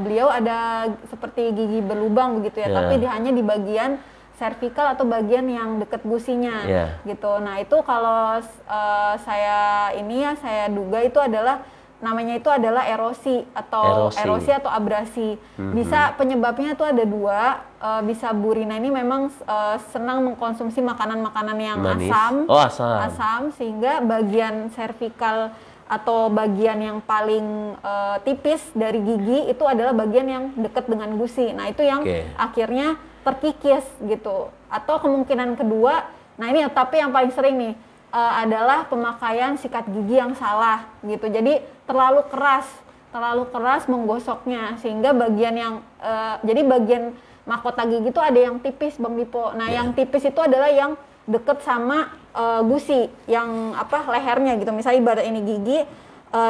Speaker 2: beliau ada seperti gigi berlubang begitu ya, tapi hanya di bagian servikal atau bagian yang dekat gusinya gitu. Nah, itu kalau saya duga itu adalah namanya itu adalah erosi atau abrasi. Bisa penyebabnya itu ada dua. Bisa Bu Rina ini memang senang mengkonsumsi makanan-makanan yang asam sehingga bagian servikal atau bagian yang paling tipis dari gigi itu adalah bagian yang dekat dengan gusi. Nah, itu yang akhirnya terkikis gitu. Atau kemungkinan kedua, nah ini tapi yang paling sering nih, adalah pemakaian sikat gigi yang salah gitu. Jadi terlalu keras menggosoknya sehingga bagian yang jadi bagian mahkota gigi itu ada yang tipis Bang Dipo. Nah, yang tipis itu adalah yang deket sama gusi yang lehernya gitu. Misalnya ibarat ini gigi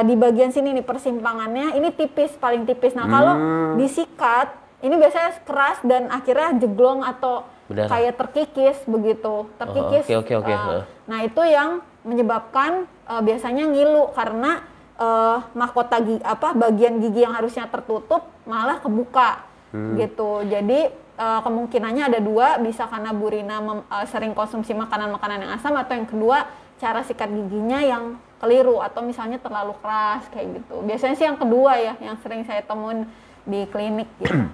Speaker 2: di bagian sini nih persimpangannya ini tipis, paling tipis. Nah, kalau disikat ini biasanya keras dan akhirnya jeglong atau
Speaker 1: Benar.
Speaker 2: kayak terkikis begitu, terkikis.
Speaker 1: Oke.
Speaker 2: Nah, itu yang menyebabkan biasanya ngilu karena mahkota gigi bagian gigi yang harusnya tertutup malah kebuka gitu. Jadi kemungkinannya ada dua, bisa karena Bu Rina sering konsumsi makanan-makanan yang asam, atau yang kedua cara sikat giginya yang keliru atau misalnya terlalu keras kayak gitu. Biasanya sih yang kedua ya yang sering saya temuin di klinik gitu.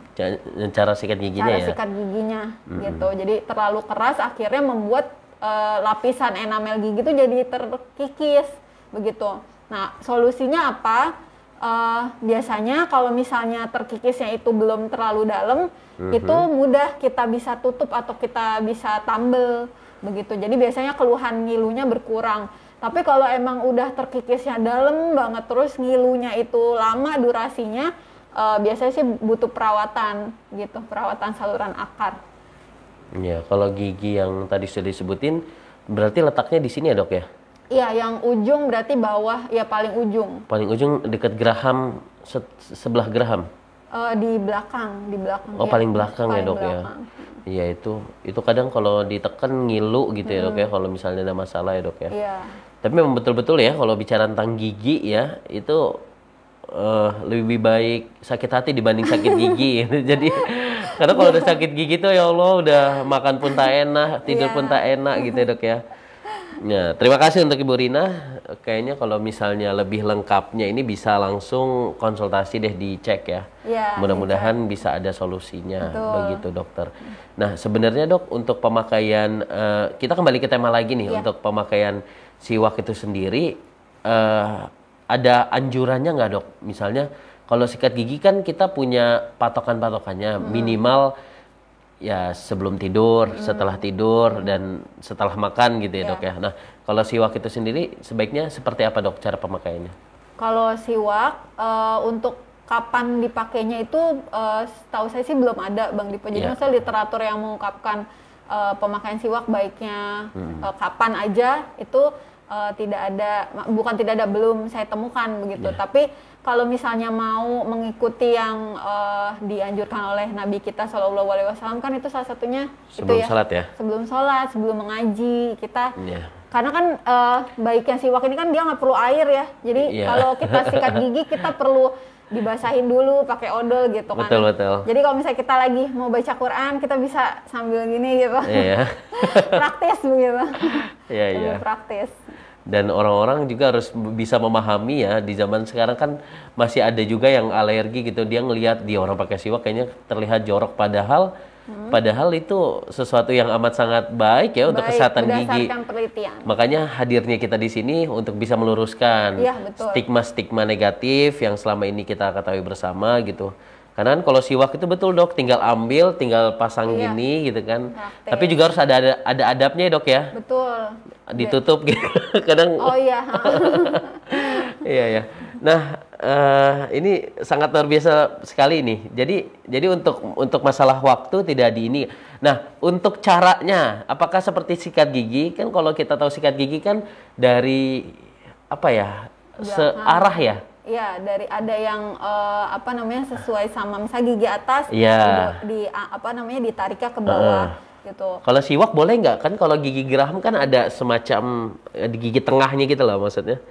Speaker 1: Cara sikat giginya
Speaker 2: Cara sikat giginya gitu. Jadi terlalu keras akhirnya membuat lapisan enamel gigi itu jadi terkikis begitu. Nah, solusinya apa? Biasanya kalau misalnya terkikisnya itu belum terlalu dalam, itu mudah kita bisa tutup atau kita bisa tambel begitu. Jadi biasanya keluhan ngilunya berkurang. Tapi kalau emang udah terkikisnya dalam banget terus ngilunya itu lama durasinya, biasanya sih butuh perawatan gitu, perawatan saluran akar.
Speaker 1: Ya, kalau gigi yang tadi sudah disebutin berarti letaknya di sini ya, Dok ya?
Speaker 2: Iya, yang ujung berarti bawah, ya paling ujung.
Speaker 1: Paling ujung dekat geraham, sebelah geraham.
Speaker 2: Di belakang.
Speaker 1: Oh,
Speaker 2: ya.
Speaker 1: paling belakang ya, Dok
Speaker 2: belakang.
Speaker 1: ya. Iya, itu kadang kalau ditekan ngilu gitu ya, Dok ya, kalau misalnya ada masalah ya, Dok ya.
Speaker 2: Iya.
Speaker 1: Tapi memang betul-betul ya kalau bicara tentang gigi ya, itu lebih baik sakit hati dibanding sakit gigi. Jadi karena kalau udah sakit gigi tuh ya Allah udah makan pun tak enak, tidur pun tak enak gitu ya, Dok ya. Nah, terima kasih untuk Ibu Rina. Kayaknya kalau misalnya lebih lengkapnya ini bisa langsung konsultasi deh, dicek ya. Mudah-mudahan bisa ada solusinya.
Speaker 2: Betul.
Speaker 1: Begitu, dokter. Nah, sebenarnya Dok, untuk pemakaian kita kembali ke tema lagi nih, untuk pemakaian siwak itu sendiri ada anjurannya nggak, Dok? Misalnya kalau sikat gigi kan kita punya patokan-patokannya, minimal ya sebelum tidur, setelah tidur, dan setelah makan gitu ya, Dok ya. Nah, kalau siwak itu sendiri sebaiknya seperti apa, Dok, cara pemakaiannya?
Speaker 2: Kalau siwak untuk kapan dipakainya itu setahu saya sih belum ada, Bang Dipo. Jadi maksudnya literatur yang mengungkapkan pemakaian siwak baiknya kapan aja itu tidak ada, belum saya temukan begitu. Tapi kalau misalnya mau mengikuti yang dianjurkan oleh Nabi kita Shallallahu Alaihi Wasallam, kan itu salah satunya
Speaker 1: sebelum
Speaker 2: itu
Speaker 1: sholat ya?
Speaker 2: Sebelum sholat, sebelum mengaji kita. Karena kan baiknya siwak ini kan dia nggak perlu air ya. Jadi kalau kita sikat gigi kita perlu dibasahin dulu pakai odol gitu kan.
Speaker 1: Betul.
Speaker 2: Jadi kalau misalnya kita lagi mau baca Quran, kita bisa sambil gini gitu. Praktis begitu.
Speaker 1: Iya.
Speaker 2: Praktis.
Speaker 1: Dan orang-orang juga harus bisa memahami ya, di zaman sekarang kan masih ada juga yang alergi gitu, dia ngelihat dia orang pakai siwak kayaknya terlihat jorok, padahal itu sesuatu yang amat sangat baik ya untuk kesehatan gigi.
Speaker 2: Penelitian.
Speaker 1: Makanya hadirnya kita di sini untuk bisa meluruskan stigma-stigma negatif yang selama ini kita ketahui bersama gitu. Karena kan kalau siwak itu betul, Dok, tinggal ambil, tinggal pasang gini gitu kan.
Speaker 2: Praktis.
Speaker 1: Tapi juga harus ada adabnya ya, Dok ya.
Speaker 2: Betul.
Speaker 1: Ditutup gitu. Kadang.
Speaker 2: Oh iya.
Speaker 1: Iya. Nah, ini sangat luar biasa sekali nih. Jadi untuk masalah waktu tidak di ini. Nah, untuk caranya, apakah seperti sikat gigi? Kan kalau kita tahu sikat gigi kan dari searah ya.
Speaker 2: Iya, dari ada yang sesuai sama misalnya gigi atas ditariknya ke bawah gitu. Kalau
Speaker 1: siwak boleh nggak? Kan kalau gigi geraham kan ada semacam di gigi tengahnya gitu loh maksudnya.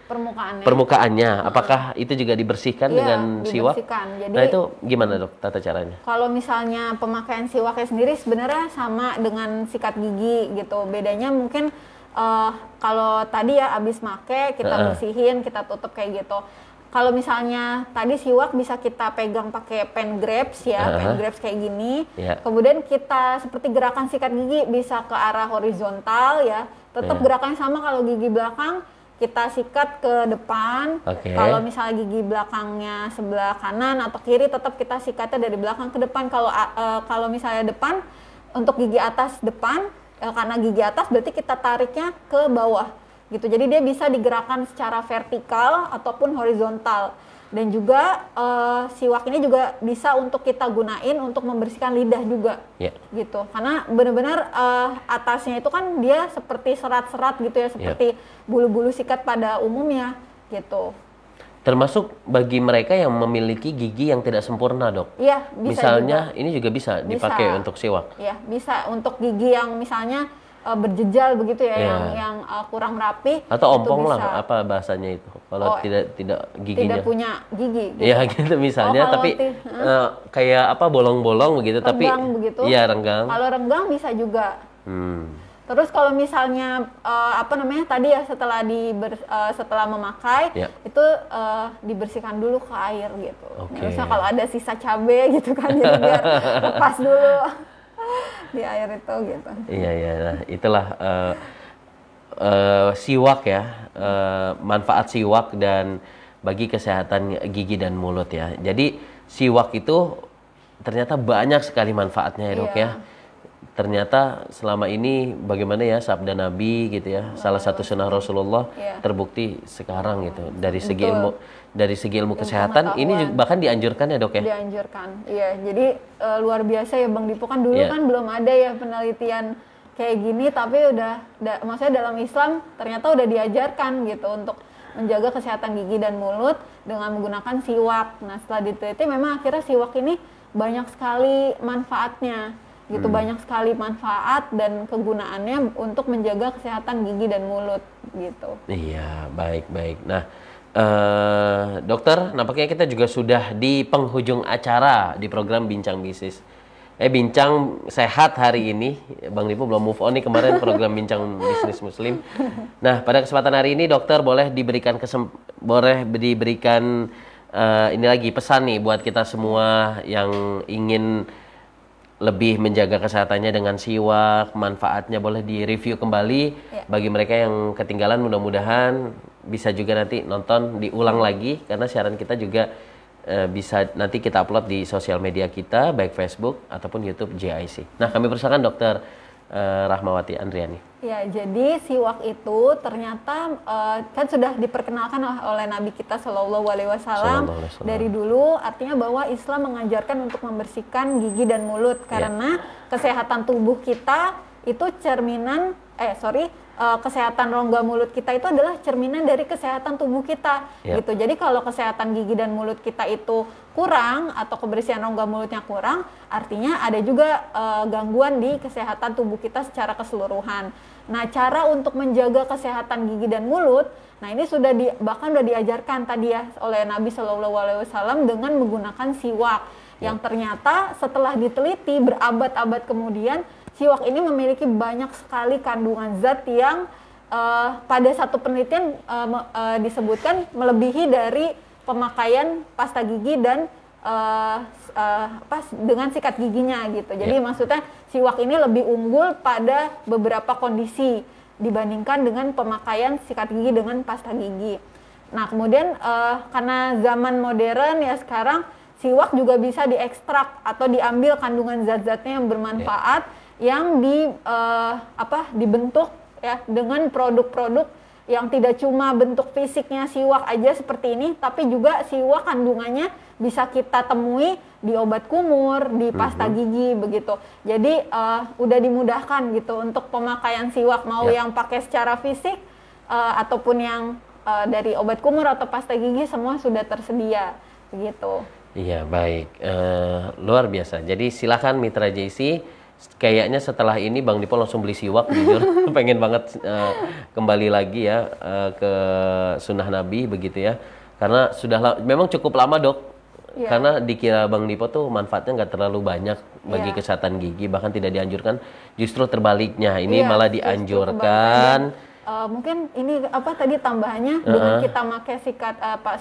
Speaker 1: Permukaannya. Apakah itu juga dibersihkan dengan siwak?
Speaker 2: Jadi,
Speaker 1: nah, itu gimana, Dok, tata caranya?
Speaker 2: Kalau misalnya pemakaian siwaknya sendiri sebenarnya sama dengan sikat gigi gitu. Bedanya mungkin kalau tadi ya abis make kita bersihin, kita tutup kayak gitu. Kalau misalnya tadi siwak bisa kita pegang pakai pen grabs ya, pen grabs kayak gini. Kemudian kita seperti gerakan sikat gigi bisa ke arah horizontal ya. Tetap gerakannya sama kalau gigi belakang kita sikat ke depan. Kalau misalnya gigi belakangnya sebelah kanan atau kiri tetap kita sikatnya dari belakang ke depan. Kalau misalnya depan untuk gigi atas depan, karena gigi atas berarti kita tariknya ke bawah. gitu. Jadi dia bisa digerakkan secara vertikal ataupun horizontal. Dan juga siwak ini juga bisa untuk kita gunain untuk membersihkan lidah juga, gitu. Karena benar-benar atasnya itu kan dia seperti serat-serat gitu ya, seperti bulu-bulu sikat pada umumnya, gitu.
Speaker 1: Termasuk bagi mereka yang memiliki gigi yang tidak sempurna, Dok.
Speaker 2: Iya, bisa.
Speaker 1: Misalnya
Speaker 2: juga.
Speaker 1: ini juga bisa dipakai untuk siwak.
Speaker 2: Iya, bisa untuk gigi yang misalnya berjejal begitu ya, yang kurang rapi.
Speaker 1: Atau ompong lah, apa bahasanya itu? Kalau tidak giginya.
Speaker 2: Tidak punya gigi. Gitu.
Speaker 1: Iya gitu misalnya, tapi kayak apa bolong-bolong begitu,
Speaker 2: renggang
Speaker 1: tapi
Speaker 2: begitu.
Speaker 1: Iya renggang.
Speaker 2: Kalau renggang bisa juga. Terus kalau misalnya tadi ya setelah memakai itu dibersihkan dulu ke air gitu. Misalnya kalau ada sisa cabai gitu kan, jadi biar lepas dulu di air itu gitu.
Speaker 1: Iya, nah, itulah siwak ya, manfaat siwak dan bagi kesehatan gigi dan mulut ya. Jadi siwak itu ternyata banyak sekali manfaatnya ya, Dok ya. Ternyata selama ini bagaimana ya sabda Nabi gitu ya, salah satu sunnah Rasulullah terbukti sekarang gitu dari segi ilmu kesehatan ini bahkan dianjurkan ya, Dok ya.
Speaker 2: Dianjurkan, iya. Jadi luar biasa ya Bang Dipo, kan dulu kan belum ada ya penelitian kayak gini, tapi maksudnya dalam Islam ternyata udah diajarkan gitu untuk menjaga kesehatan gigi dan mulut dengan menggunakan siwak. Nah setelah diteliti memang akhirnya siwak ini banyak sekali manfaatnya gitu, banyak sekali manfaat dan kegunaannya untuk menjaga kesehatan gigi dan mulut gitu. Iya,
Speaker 1: baik. Nah, dokter, nampaknya kita juga sudah di penghujung acara di program Bincang Bisnis. Bincang Sehat hari ini. Bang Dipo belum move on nih kemarin program Bincang Bisnis Muslim. Nah, pada kesempatan hari ini dokter boleh diberikan ini lagi pesan nih buat kita semua yang ingin lebih menjaga kesehatannya dengan siwak, manfaatnya boleh direview kembali. Bagi mereka yang ketinggalan mudah-mudahan bisa juga nanti nonton diulang lagi, karena siaran kita juga bisa nanti kita upload di sosial media kita, baik Facebook ataupun YouTube JIC. Nah, kami persilakan Dokter Rahmawati Andriani.
Speaker 2: Ya, jadi siwak itu ternyata kan sudah diperkenalkan oleh Nabi kita Shallallahu Alaihi Wasallam dari dulu, artinya bahwa Islam mengajarkan untuk membersihkan gigi dan mulut karena kesehatan tubuh kita itu cerminan kesehatan rongga mulut kita itu adalah cerminan dari kesehatan tubuh kita gitu. Jadi kalau kesehatan gigi dan mulut kita itu kurang atau kebersihan rongga mulutnya kurang, artinya ada juga gangguan di kesehatan tubuh kita secara keseluruhan. Nah, cara untuk menjaga kesehatan gigi dan mulut, nah ini bahkan sudah diajarkan tadi ya oleh Nabi Shallallahu Alaihi Wasallam dengan menggunakan siwak yang ternyata setelah diteliti berabad-abad kemudian, siwak ini memiliki banyak sekali kandungan zat yang pada satu penelitian disebutkan melebihi dari pemakaian pasta gigi dan dengan sikat giginya gitu. Jadi maksudnya siwak ini lebih unggul pada beberapa kondisi dibandingkan dengan pemakaian sikat gigi dengan pasta gigi. Nah kemudian karena zaman modern ya sekarang, siwak juga bisa diekstrak atau diambil kandungan zat-zatnya yang bermanfaat yang dibentuk ya dengan produk-produk yang tidak cuma bentuk fisiknya siwak aja seperti ini, tapi juga siwak kandungannya bisa kita temui di obat kumur, di pasta gigi begitu. Jadi udah dimudahkan gitu untuk pemakaian siwak, mau yang pakai secara fisik ataupun yang dari obat kumur atau pasta gigi, semua sudah tersedia begitu.
Speaker 1: Iya, baik. Luar biasa. Jadi silakan Mitra JC. Kayaknya setelah ini Bang Dipo langsung beli siwak, jujur pengen banget kembali lagi ya ke sunnah Nabi begitu ya, karena memang cukup lama Dok, karena dikira Bang Dipo tuh manfaatnya nggak terlalu banyak bagi kesehatan gigi, bahkan tidak dianjurkan, justru terbaliknya ini malah dianjurkan.
Speaker 2: Mungkin ini tadi tambahannya dengan kita pakai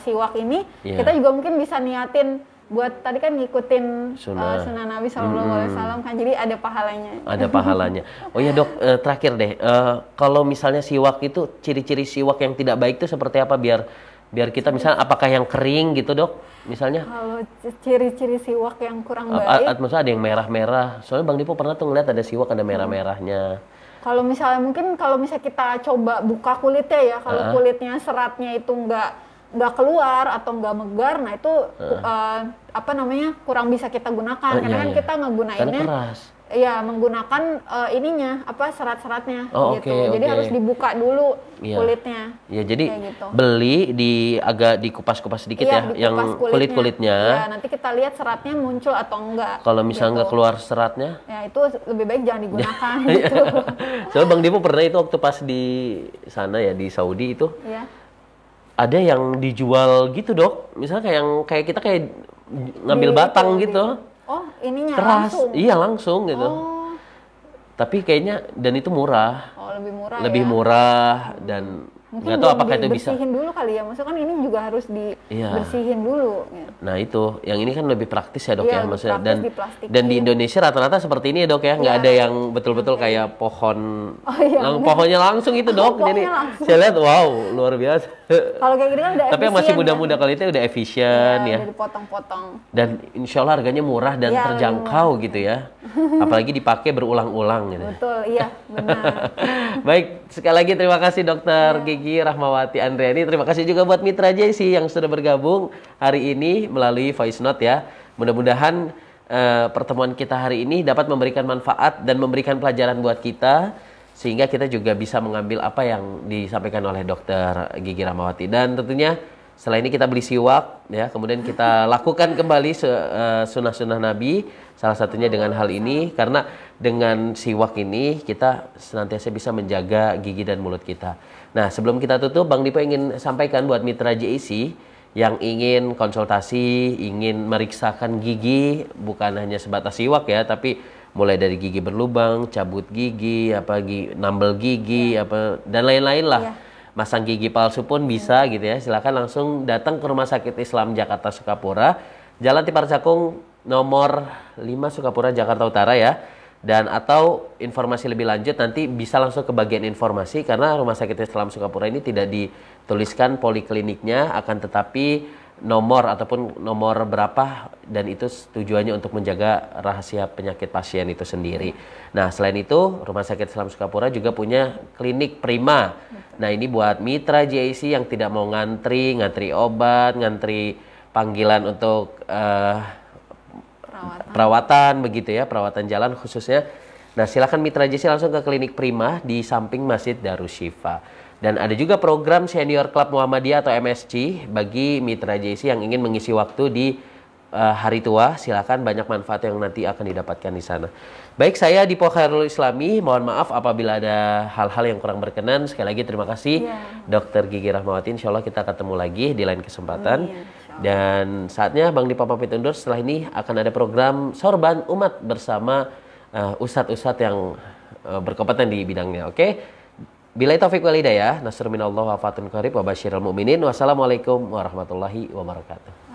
Speaker 2: siwak ini, kita juga mungkin bisa niatin buat tadi kan ngikutin sunnah Nabi Shallallahu Alaihi Wasallam kan, jadi ada pahalanya. Ada pahalanya.
Speaker 1: Oh ya Dok, terakhir deh, kalau misalnya siwak itu ciri-ciri siwak yang tidak baik itu seperti apa biar kita misalnya apakah yang kering gitu Dok? Misalnya?
Speaker 2: Kalau ciri-ciri siwak yang kurang baik,
Speaker 1: maksudnya ada yang merah-merah. Soalnya Bang Dipo pernah tuh ngeliat ada siwak ada merah-merahnya.
Speaker 2: Kalau misalnya kita coba buka kulitnya ya, kalau kulitnya seratnya itu nggak keluar atau nggak megar, nah itu kurang bisa kita gunakan karena kan kita ngegunainnya menggunakan serat-seratnya gitu. Jadi harus dibuka dulu kulitnya.
Speaker 1: Iya, jadi
Speaker 2: gitu.
Speaker 1: Beli agak dikupas-kupas sedikit yang kulit-kulitnya.
Speaker 2: Ya, nanti kita lihat seratnya muncul atau enggak.
Speaker 1: Kalau misalnya nggak keluar seratnya,
Speaker 2: ya itu lebih baik jangan digunakan gitu.
Speaker 1: Soalnya Bang Dipo pernah itu waktu pas di sana ya di Saudi itu. Ada yang dijual gitu, Dok. Misalnya kayak kita ngambil batang gitu.
Speaker 2: Oh, ininya
Speaker 1: keras.
Speaker 2: Langsung?
Speaker 1: Iya, langsung gitu.
Speaker 2: Oh.
Speaker 1: Tapi kayaknya, dan itu murah.
Speaker 2: Oh, lebih murah
Speaker 1: lebih murah, dan nggak tahu apakah itu bisa.
Speaker 2: Bersihin dulu kali ya, maksudnya kan ini juga harus dibersihin dulu.
Speaker 1: Nah itu, yang ini kan lebih praktis ya, Dok, ya, maksudnya. Dan di
Speaker 2: iya.
Speaker 1: Indonesia rata-rata seperti ini ya, Dok, ya, nggak ada yang betul-betul kayak pohon, pohonnya langsung itu, Dok. Jadi saya lihat, wow, luar biasa.
Speaker 2: Kalau kayak gini kan udah efisien.
Speaker 1: Tapi yang masih muda-muda kali itu udah efisien ya.
Speaker 2: Udah dipotong-potong.
Speaker 1: Dan insya Allah harganya murah dan terjangkau gitu ya. Apalagi dipakai berulang-ulang gitu.
Speaker 2: Betul, iya, benar.
Speaker 1: Baik, sekali lagi terima kasih Dokter Gigi Rahmawati Andriani. Terima kasih juga buat Mitra JC yang sudah bergabung hari ini melalui voice note ya. Mudah-mudahan pertemuan kita hari ini dapat memberikan manfaat dan memberikan pelajaran buat kita, sehingga kita juga bisa mengambil apa yang disampaikan oleh Dokter Gigi Rahmawati. Dan tentunya setelah ini kita beli siwak ya, kemudian kita lakukan kembali sunnah-sunnah Nabi, salah satunya dengan hal ini, karena dengan siwak ini kita senantiasa bisa menjaga gigi dan mulut kita. Nah, sebelum kita tutup, Bang Dipo ingin sampaikan buat Mitra JEC yang ingin konsultasi, ingin meriksakan gigi, bukan hanya sebatas siwak ya, tapi mulai dari gigi berlubang, cabut gigi, nambel gigi, dan lain-lain lah. Masang gigi palsu pun bisa gitu ya. Silakan langsung datang ke Rumah Sakit Islam Jakarta Sukapura, Jalan Tipar Cakung nomor 5 Sukapura, Jakarta Utara ya. Dan atau informasi lebih lanjut nanti bisa langsung ke bagian informasi, karena Rumah Sakit Islam Sukapura ini tidak dituliskan polikliniknya, akan tetapi nomor ataupun nomor berapa, dan itu tujuannya untuk menjaga rahasia penyakit pasien itu sendiri. Nah, selain itu Rumah Sakit Islam Sukapura juga punya klinik prima. Nah, ini buat Mitra JEC yang tidak mau ngantri obat, ngantri panggilan untuk perawatan begitu ya, perawatan jalan khususnya. Nah, silakan Mitra JEC langsung ke klinik prima di samping Masjid Darushifa. Dan ada juga program Senior Club Muhammadiyah atau MSC bagi Mitra JEC yang ingin mengisi waktu di hari tua. Silakan, banyak manfaat yang nanti akan didapatkan di sana. Baik, saya Dipo Khairul Islami, mohon maaf apabila ada hal-hal yang kurang berkenan. Sekali lagi terima kasih Dokter Gigi Rahmawati. Insya Allah kita ketemu lagi di lain kesempatan. Dan saatnya Bang Dipo pamit undur. Setelah ini akan ada program Sorban Umat bersama ustadz-ustadz yang berkompeten di bidangnya. Oke? Billahi taufiq wal hidayah. Nasrul minallah wa fatun qarib wa basyiril mu'minin. Wassalamualaikum warahmatullahi wabarakatuh.